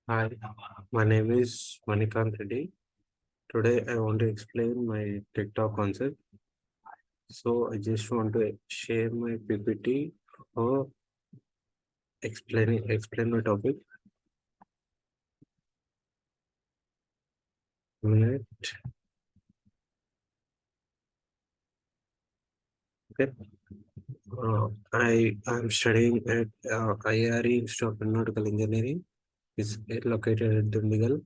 Hi, my name is Manikant Reddy. Today I want to explain my TikTok concept. So I just want to share my PPT for explain my topic. Minute. Okay. I am studying at IRE Institute of Aeronautical Engineering. It's located at Dundigal,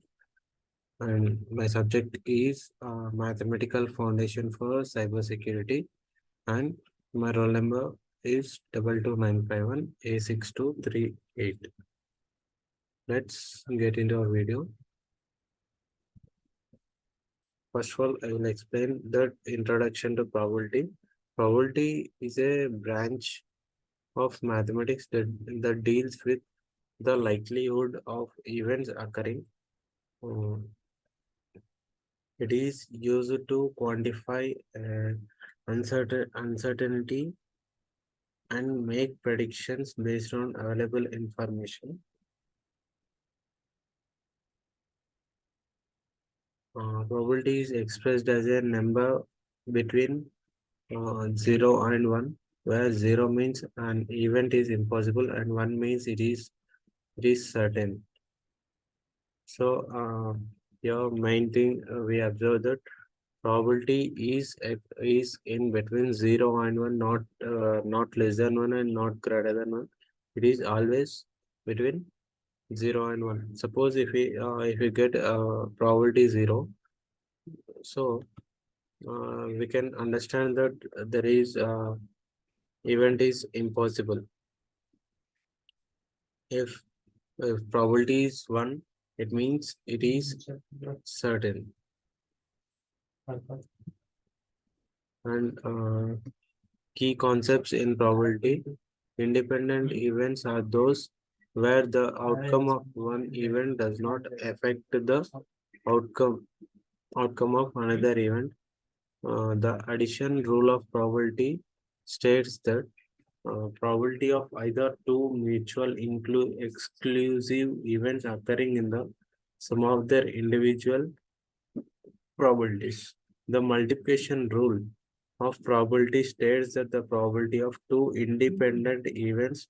and my subject is Mathematical Foundation for Cybersecurity, and my roll number is 22951 A6238. Let's get into our video. First of all, I will explain the introduction to probability. Probability is a branch of mathematics that deals with the likelihood of events occurring. Uh, it is used to quantify uncertainty and make predictions based on available information. Probability is expressed as a number between 0 and 1, where 0 means an event is impossible and 1 means it is certain. So your main thing, we observe that probability is in between 0 and 1, not less than 1 and not greater than 1. It is always between 0 and 1. Suppose if we get probability 0, so we can understand that there is event is impossible. If probability is 1, it means it is certain. And key concepts in probability: independent events are those where the outcome of one event does not affect the outcome of another event. The addition rule of probability states that probability of either two mutual exclusive events occurring in the sum of their individual probabilities. The multiplication rule of probability states that the probability of two independent events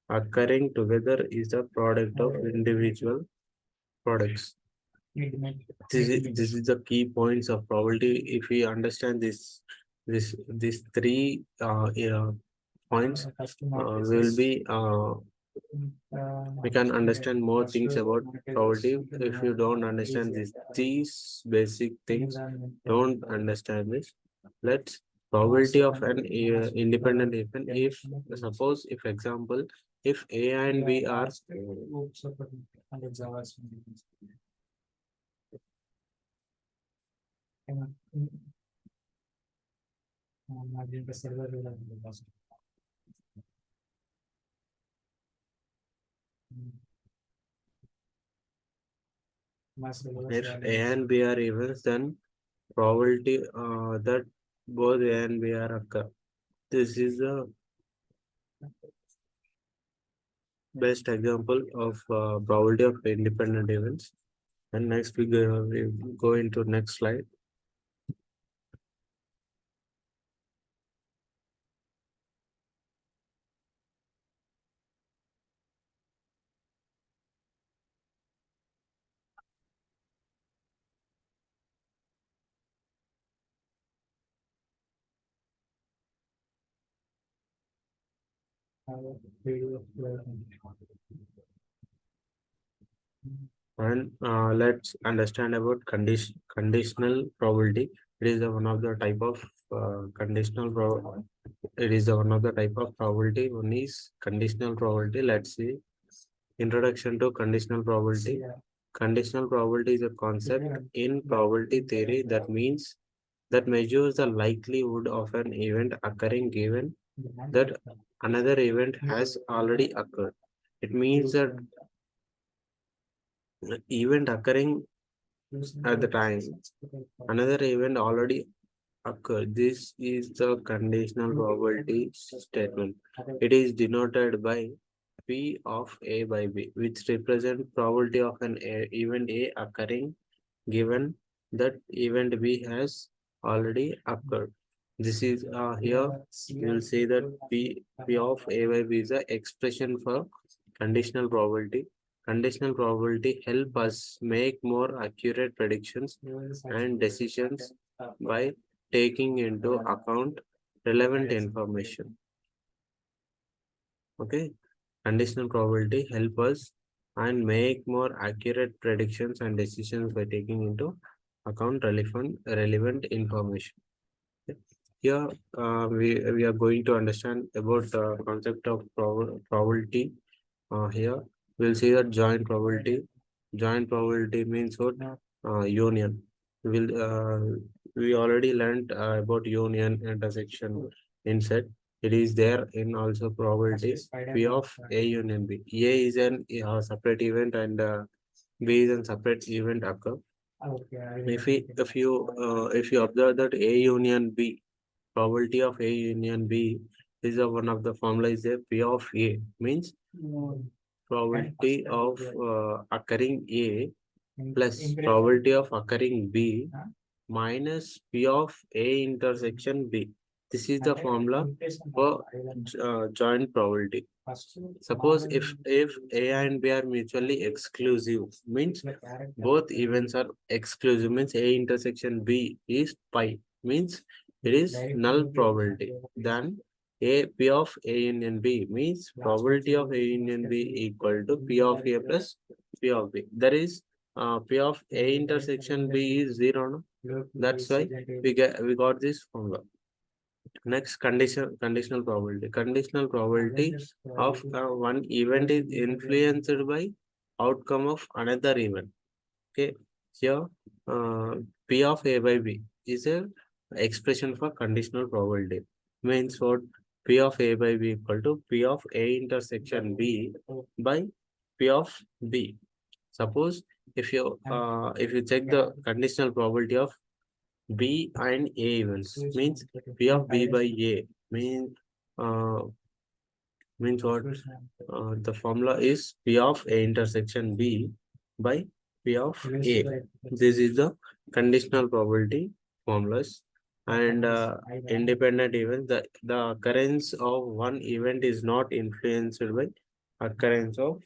occurring together is the product of individual products. This is the key points of probability. If we understand these three points, we will be we can understand more things about probability. If you don't understand these basic things, don't understand this. Let's probability of an independent event. If suppose if example, if A and B are if A and B are events, then probability that both A and B are occur. This is the best example of probability of independent events. And next we go into next slide. And let's understand about conditional probability. It is one of the type of it is one of the type of probability. One is conditional probability. Let's see. Introduction to conditional probability. Conditional probability is a concept in probability theory that measures the likelihood of an event occurring given that another event has already occurred. It means that event occurring at the time, another event already occur. This is the conditional probability statement. It is denoted by P of A by B, which represent probability of an event A occurring given that event B has already occurred. This is here you will see that P of A by B is a expression for conditional probability. Conditional probability help us make more accurate predictions and decisions by taking into account relevant information. Okay, conditional probability help us and make more accurate predictions and decisions by taking into account relevant information. Okay. Here we are going to understand about the concept of probability. Here we'll see that joint probability. Joint probability means what? Union. We already learned about union intersection inside. It is there in also probability P of A union B. A is an separate event and B is a separate event occur. If you observe that A union B, probability of A union B is one of the formula is a P of A means probability of occurring A plus probability of occurring B minus P of A intersection B. This is the formula for joint probability. Suppose if A and B are mutually exclusive, means both events are exclusive, means A intersection B is pi, means it is null probability. Then A P of A union B means probability of A union B equal to P of A plus P of B. That is P of A intersection B is zero. No? That's why we got this formula. Next conditional probability. Conditional probability of one event is influenced by outcome of another event. Okay, here P of A by B is a expression for conditional probability. Means what? P of A by B equal to P of A intersection B by P of B. Suppose if you check the conditional probability of B and A events, means P of B by A uh, means what? The formula is P of A intersection B by P of A. This is the conditional probability formulas. And independent events, the occurrence of one event is not influenced by occurrence of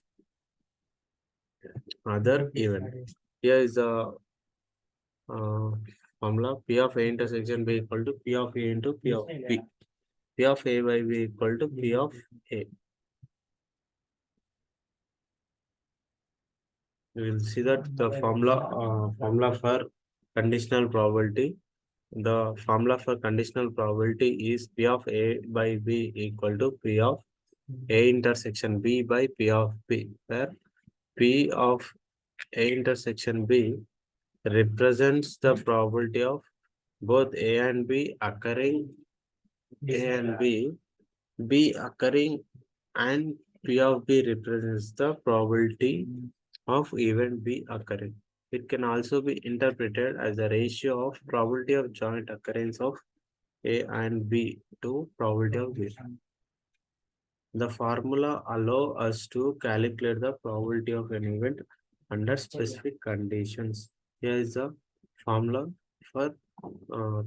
other event. Here is the uh, formula P of A intersection B equal to P of A into P of B. P of A by B equal to P of A. We will see that the formula for conditional probability. The formula for conditional probability is P of A by B equal to P of A intersection B by P of B, where P of A intersection B represents the probability of both A and B occurring A and B occurring, and P of B represents the probability of event B occurring. It can also be interpreted as a ratio of probability of joint occurrence of A and B to probability of B. The formula allow us to calculate the probability of an event under specific conditions. Here is the formula for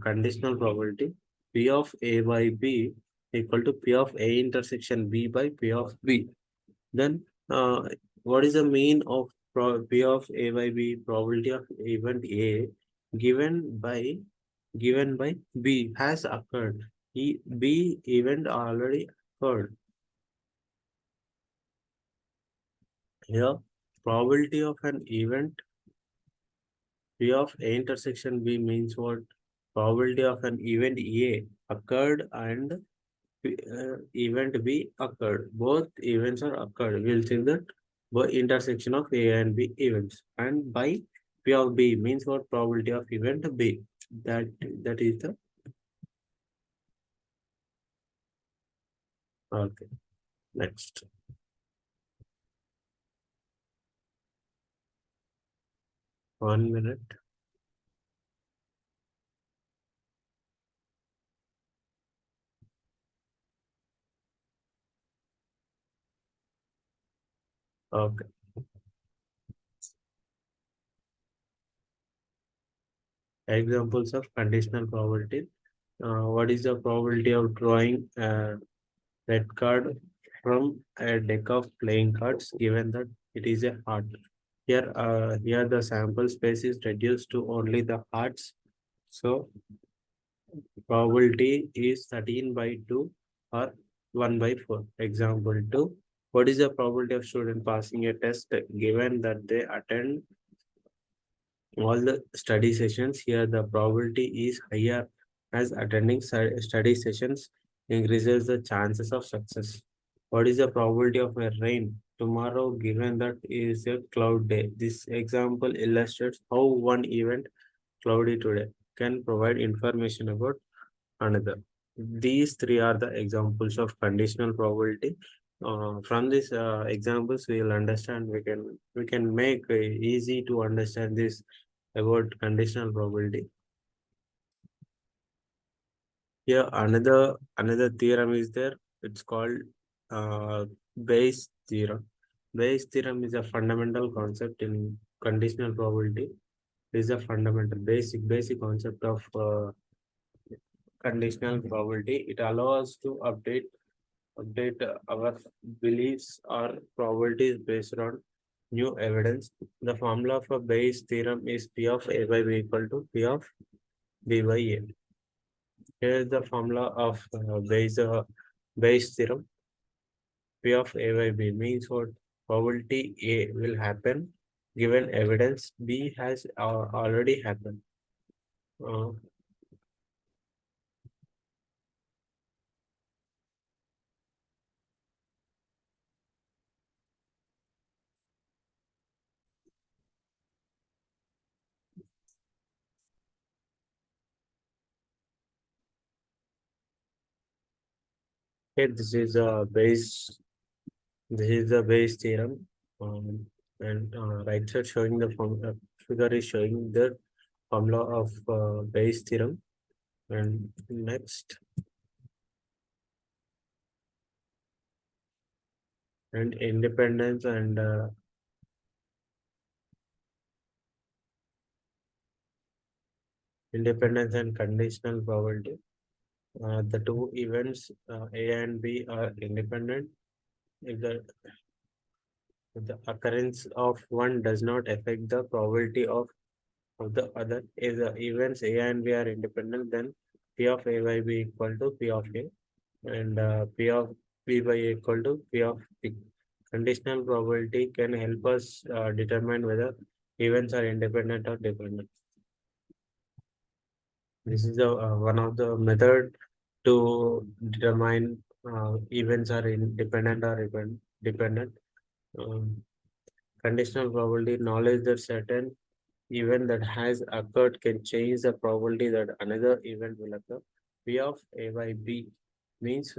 conditional probability. P of A by B equal to P of A intersection B by P of B. Then what is the mean of P of A by B probability of event A given by B has occurred. B event already occurred. Here, probability of an event P of A intersection B means what? Probability of an event A occurred and event B occurred. Both events are occurred. We'll think that the intersection of A and B events. And by P of B means what? Probability of event B. That is the okay. Next. 1 minute. Okay. Examples of conditional probability. What is the probability of drawing a red card from a deck of playing cards given that it is a heart? Here the sample space is reduced to only the hearts. So probability is 13 by 2 or 1 by 4. Example 2. What is the probability of student passing a test given that they attend all the study sessions? Here the probability is higher as attending study sessions increases the chances of success. What is the probability of a rain tomorrow given that is a cloud day? This example illustrates how one event, cloudy today, can provide information about another. These three are the examples of conditional probability. From these examples, we will understand. We can make easy to understand this about conditional probability. Here, another theorem is there. It's called uh, Bayes theorem. Bayes theorem is a fundamental concept in conditional probability. It is a fundamental basic concept of conditional probability. It allows us to update our beliefs or probabilities based on new evidence. The formula for Bayes theorem is P of A by B equal to P of B by A. Here is the formula of Bayes theorem. P of A by B means what? Probability A will happen given evidence B has already happened. Uh, okay, this is the Bayes theorem. Um, and right side showing the figure is showing the formula of Bayes theorem. And next, and independence and conditional probability. The two events A and B are independent. If the occurrence of one does not affect the probability of the other, if the events A and B are independent, then P of A by B equal to P of A and P of B by A equal to P of P. Conditional probability can help us determine whether events are independent or dependent. This is one of the method to determine events are independent or dependent. Um, Conditional probability knowledge that certain event that has occurred can change the probability that another event will occur. P of A by B means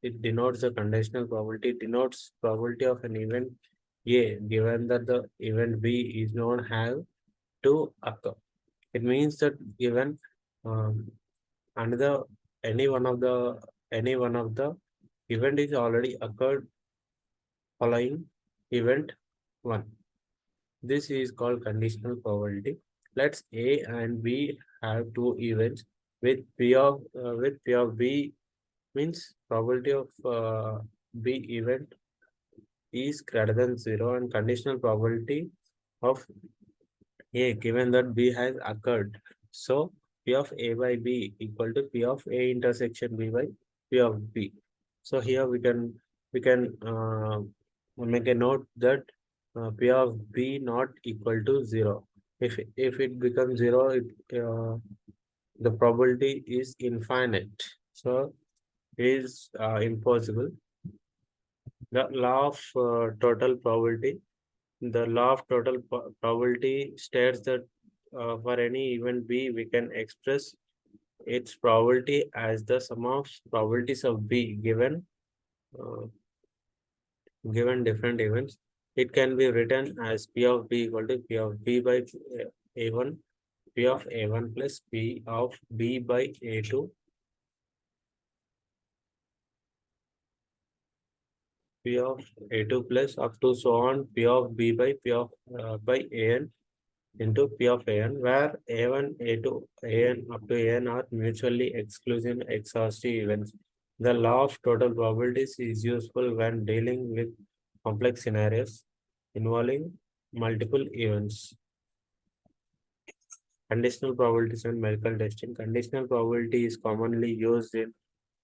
it denotes the conditional probability. It denotes probability of an event A given that the event B is not have to occur. It means that given um, another any one of the event is already occurred following event one. This is called conditional probability. Let's A and B have two events with P of B means probability of B event is greater than zero and conditional probability of A given that B has occurred. So P of A by B equal to P of A intersection B by P of B. So here we can make a note that P of B not equal to zero. If it becomes zero, the probability is infinite. So it is impossible. The law of total probability. The law of total probability states that for any event B, we can express its probability as the sum of probabilities of B uh, given different events. It can be written as P of B equal to P of B by A1, P of A1 plus P of B by A2. P of A2 plus up to so on P of B by P of by AN into P of AN, where A1, A2, AN up to AN are mutually exclusive exhaustive events. The law of total probabilities is useful when dealing with complex scenarios involving multiple events. Conditional probabilities and medical testing. Conditional probability is commonly used in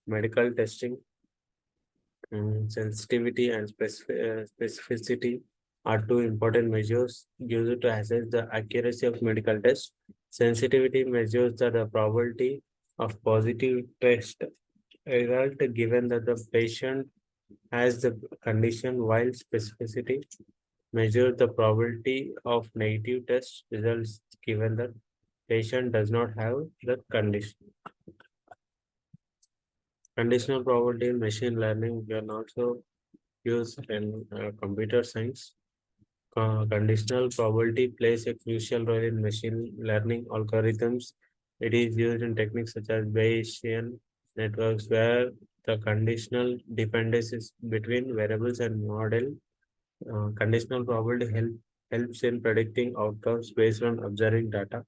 medical testing. Sensitivity and specificity are two important measures used to assess the accuracy of medical tests. Sensitivity measures the probability of positive test result given that the patient has the condition, while specificity measures the probability of negative test results given that patient does not have the condition. Conditional probability in machine learning can also used in computer science. Conditional probability plays a crucial role in machine learning algorithms. It is used in techniques such as Bayesian networks, where the conditional dependencies between variables and model. Conditional probability helps in predicting outcomes based on observing data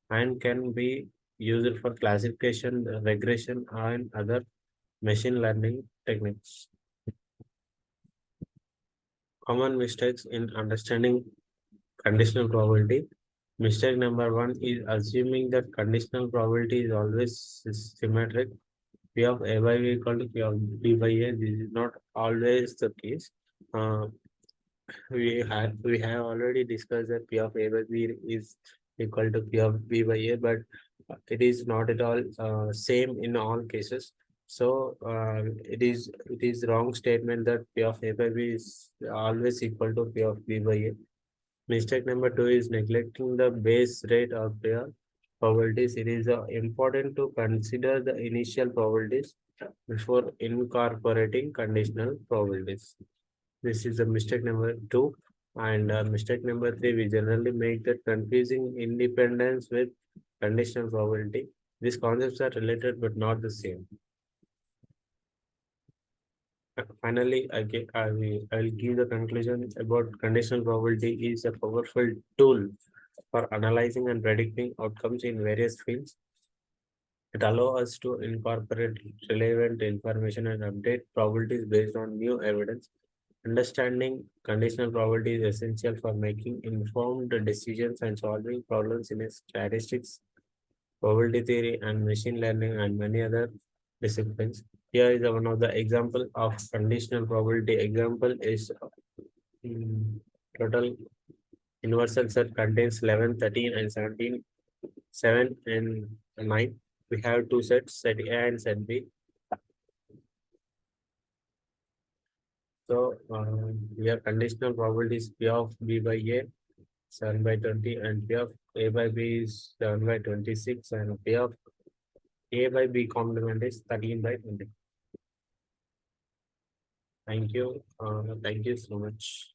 and can be used for classification, regression, and other machine learning techniques. Common mistakes in understanding conditional probability. Mistake number one is assuming that conditional probability is always symmetric. P of A by B equal to P of B by A. This is not always the case. Uh, we have already discussed that P of A by B is equal to P of B by A, but it is not at all same in all cases. So it is wrong statement that P of A by B is always equal to P of B by A. Mistake number two is neglecting the base rate of their probabilities. It is important to consider the initial probabilities before incorporating conditional probabilities. This is the mistake number two. And mistake number three, we generally make that confusing independence with conditional probability. These concepts are related but not the same. Finally, I will give the conclusion about conditional probability is a powerful tool for analyzing and predicting outcomes in various fields. It allows us to incorporate relevant information and update probabilities based on new evidence. Understanding conditional probability is essential for making informed decisions and solving problems in a statistics, probability theory, and machine learning, and many other disciplines. Here is one of the example of conditional probability. Example is total universal set contains 11, 13, and 17, 7 and 9. We have two sets, set A and set B. So we have conditional probabilities P of B by A 7 by 20 and P of A by B is 7 by 26 and P of A by B complement is 13 by 20. Thank you. Thank you so much.